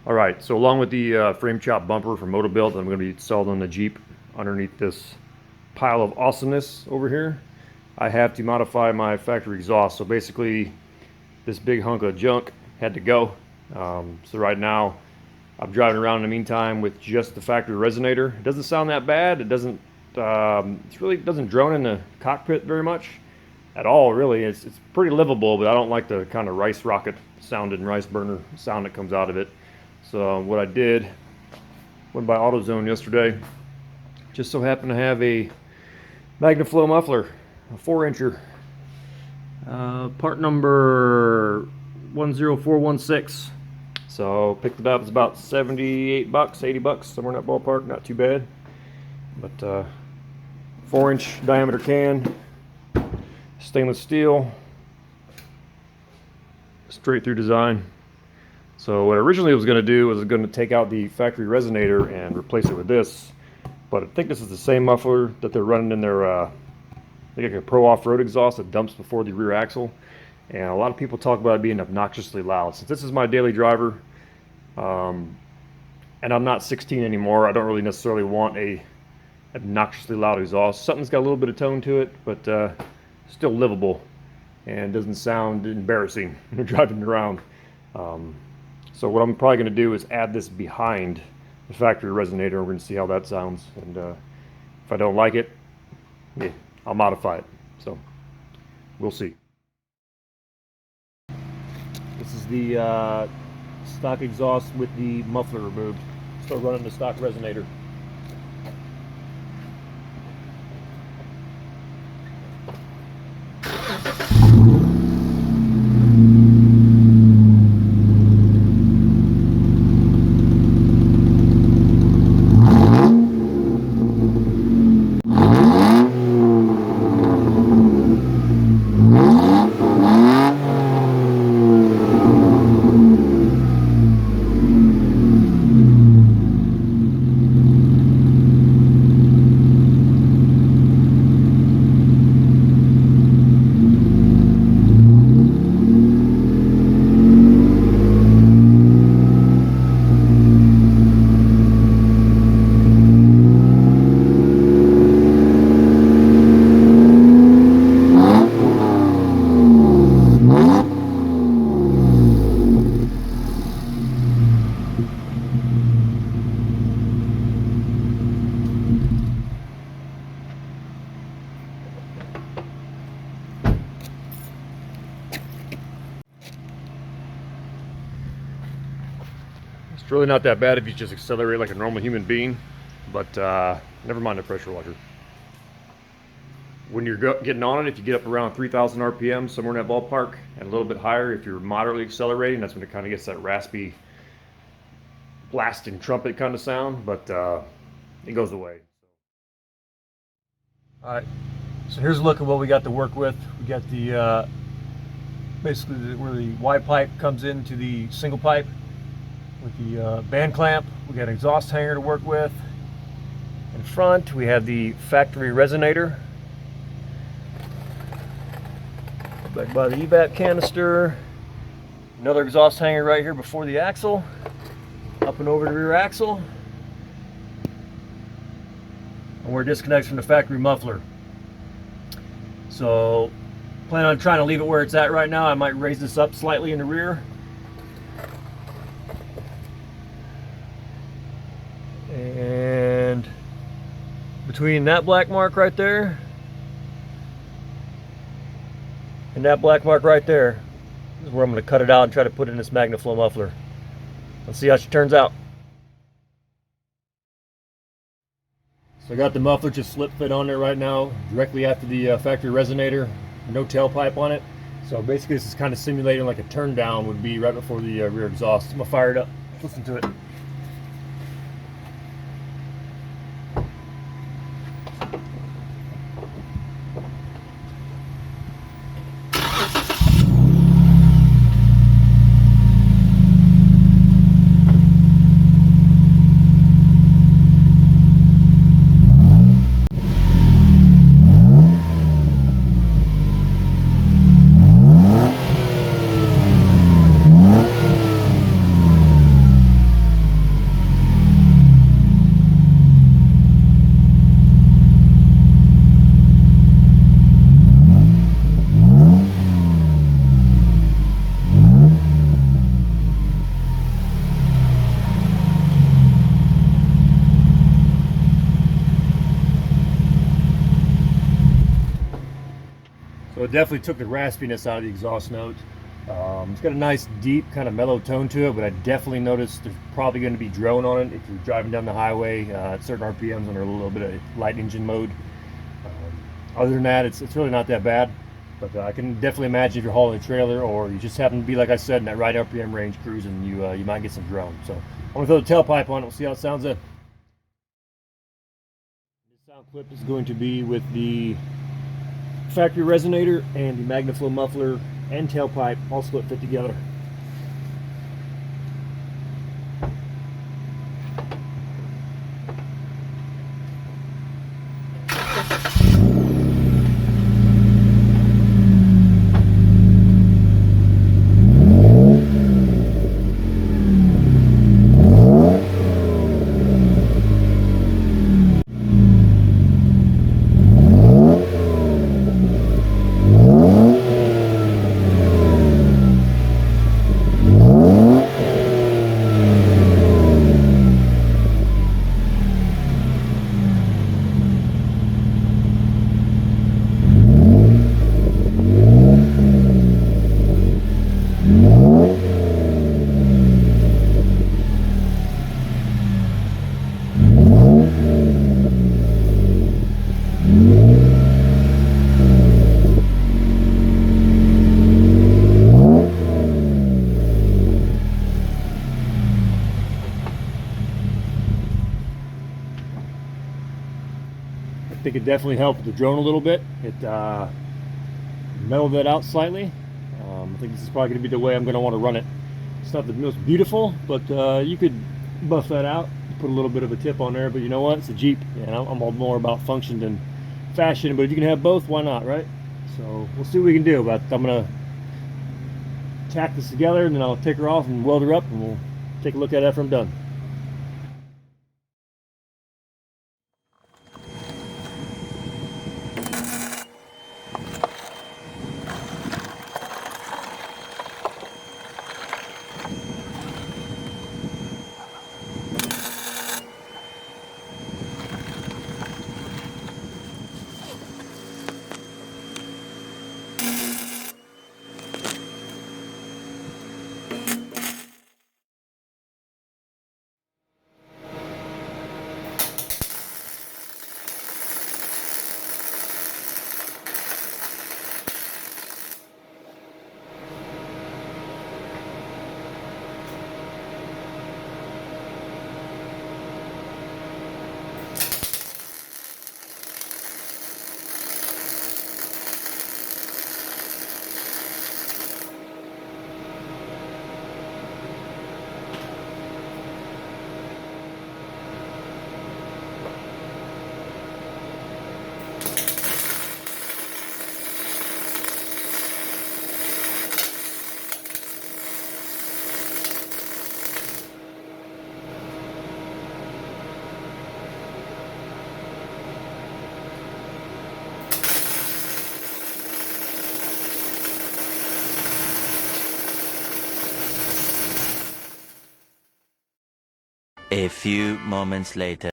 Alright, so along with the frame chop bumper from Motobuilt that I'm going to be installed on the Jeep underneath this pile of awesomeness over here, I have to modify my factory exhaust. So basically this big hunk of junk had to go. So right now I'm driving around in the meantime with just the factory resonator. It doesn't sound that bad. It doesn't it really doesn't drone in the cockpit very much at all, really. It's pretty livable, but I don't like the kind of rice rocket sounding rice burner sound that comes out of it. So what I did, went by AutoZone yesterday, just so happened to have a Magnaflow muffler, a 4-incher, part number 10416. So picked it up. It's about 78 bucks, 80 bucks, somewhere in that ballpark. Not too bad. But 4-inch diameter can, stainless steel, straight through design. So what I originally was going to do was going to take out the factory resonator and replace it with this, but I think this is the same muffler that they're running in their they got a pro off-road exhaust that dumps before the rear axle, and a lot of people talk about it being obnoxiously loud. Since this is my daily driver, and I'm not 16 anymore, I don't really necessarily want a obnoxiously loud exhaust. Something's got a little bit of tone to it, but still livable and doesn't sound embarrassing when you're driving around. So what I'm probably going to do is add this behind the factory resonator. We're going to see how that sounds, and if I don't like it, yeah, I'll modify it. So we'll see. This is the stock exhaust with the muffler removed. Still running the stock resonator. It's really not that bad if you just accelerate like a normal human being, but never mind the pressure washer. When you're getting on it, if you get up around 3,000 RPM, somewhere in that ballpark, and a little bit higher if you're moderately accelerating, that's when it kind of gets that raspy, blasting trumpet kind of sound, but it goes away. Alright, so here's a look at what we got to work with. We got the, basically where the Y pipe comes into the single pipe with the band clamp. We got an exhaust hanger to work with. In front, we have the factory resonator. Back by the EVAP canister. Another exhaust hanger right here before the axle. Up and over the rear axle. And where it disconnects from the factory muffler. So, plan on trying to leave it where it's at right now. I might raise this up slightly in the rear. And between that black mark right there and that black mark right there is where I'm going to cut it out and try to put in this Magnaflow muffler. Let's see how she turns out. So I got the muffler just slip fit on there right now, directly after the factory resonator. No tailpipe on it. So basically this is kind of simulating like a turn down would be right before the rear exhaust. I'm going to fire it up. Listen to it. it definitely took the raspiness out of the exhaust note. It's got a nice deep kind of mellow tone to it, but I definitely noticed there's probably going to be drone on it if you're driving down the highway at certain RPMs under a little bit of light engine mode. Other than that, it's really not that bad, but I can definitely imagine if you're hauling a trailer or you just happen to be, like I said, in that right RPM range cruising, you might get some drone. So I'm going to throw the tailpipe on it. We'll see how it sounds. This sound clip is going to be with the factory resonator and the Magnaflow muffler and tailpipe all split fit together. I think it definitely helped with the drone a little bit. It mellowed that out slightly. I think this is probably going to be the way I'm going to want to run it. It's not the most beautiful, but you could buff that out, put a little bit of a tip on there. But you know what? It's a Jeep, and I'm all more about function than fashion. But if you can have both, why not, right? So we'll see what we can do. But I'm going to tack this together, and then I'll take her off and weld her up, and we'll take a look at it after I'm done. A few moments later.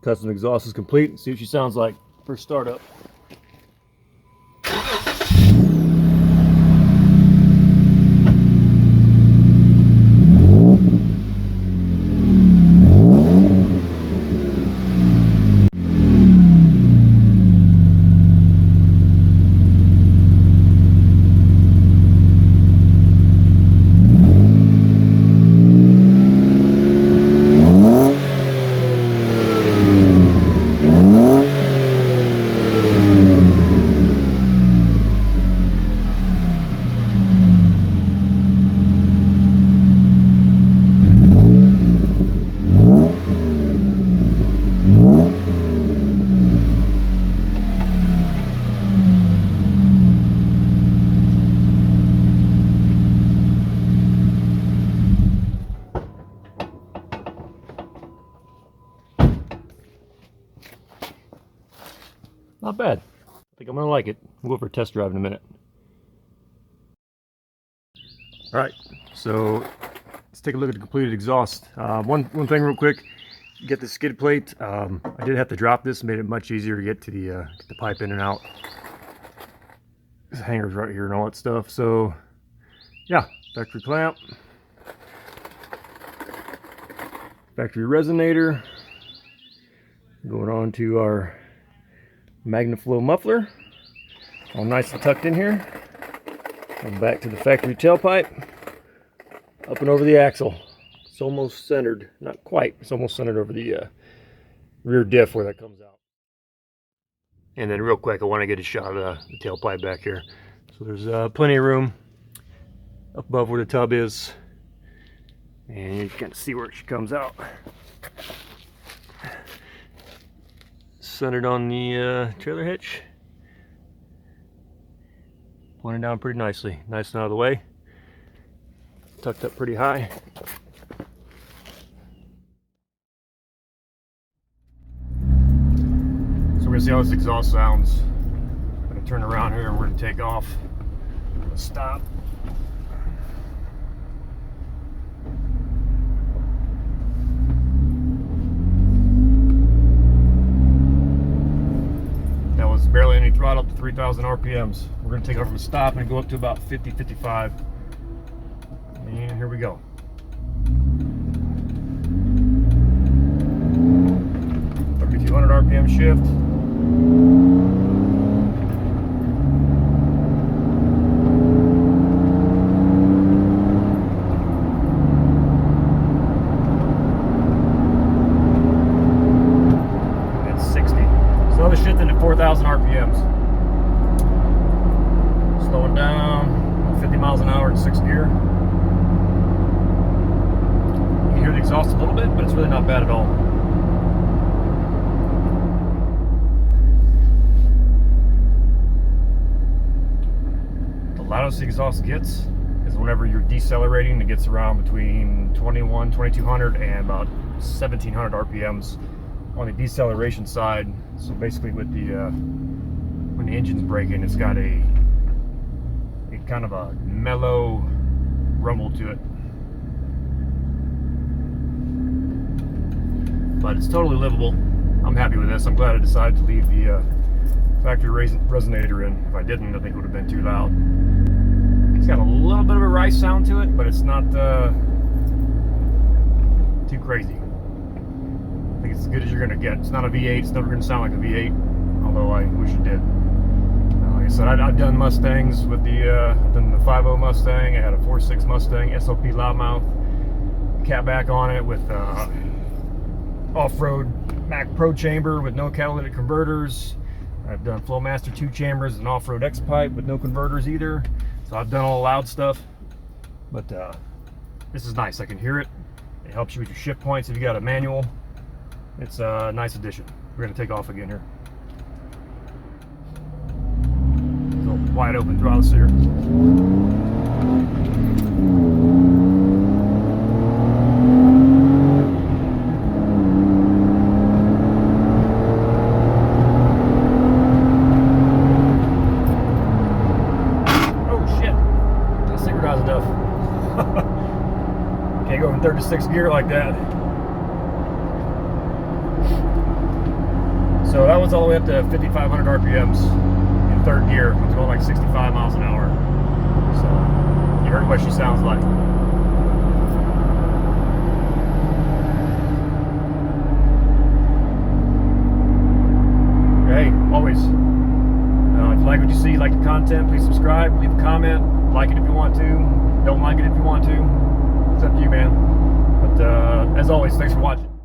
Custom exhaust is complete. Let's see what she sounds like for startup. Not bad. I think I'm gonna like it. We'll go for a test drive in a minute. All right, so let's take a look at the completed exhaust. One thing real quick. get the skid plate. I did have to drop this, made it much easier to get to the pipe in and out. There's hangers right here and all that stuff. So yeah, factory clamp, factory resonator, going on to our Magnaflow muffler, all nice and tucked in here. And back to the factory tailpipe, up and over the axle. It's almost centered, not quite, it's almost centered over the rear diff where that comes out. And then real quick, I want to get a shot of the tailpipe back here. So there's plenty of room up above where the tub is. And you can kind of see where she comes out. Centered on the trailer hitch. Pointing down pretty nicely. Nice and out of the way. Tucked up pretty high. So we're gonna see how this exhaust sounds. I'm gonna turn around here and we're gonna take off. Stop. That was barely any throttle up to 3,000 RPMs. We're gonna take it from a stop and go up to about 50, 55. And here we go. RPM shift. That's 60. So I was shifting at 4,000 RPMs. Slowing down, 50 miles an hour in 6th gear. You can hear the exhaust a little bit, but it's really not bad at all. The loudest the exhaust gets is whenever you're decelerating. It gets around between 2200 and about 1700 RPMs on the deceleration side. So basically with the when the engine's braking, it's got a kind of a mellow rumble to it. But it's totally livable. I'm happy with this. I'm glad I decided to leave the factory resonator in. If I didn't, I think it would have been too loud. It's got a little bit of a rice sound to it, but it's not too crazy. I think it's as good as you're going to get. It's not a V8. It's never going to sound like a V8, although I wish it did. Like I said, I've done Mustangs with I've done the 5.0 Mustang. I had a 4.6 Mustang SLP loudmouth catback on it with off-road Mac Pro chamber with no catalytic converters. I've done Flowmaster 2 chambers and off-road X-pipe with no converters either. So I've done all the loud stuff, but this is nice. I can hear it. It helps you with your shift points if you got a manual. It's a nice addition. We're gonna take off again here. So wide open throttle here. Can't go from 3rd to 6th gear like that. So that was all the way up to 5,500 RPMs in 3rd gear. It's going like 65 miles an hour. So you heard what she sounds like. Hey, always. If you like what you see, like the content, please subscribe, leave a comment, like it if you want to, don't like it if you want to. It's up to you, man. But as always, thanks for watching.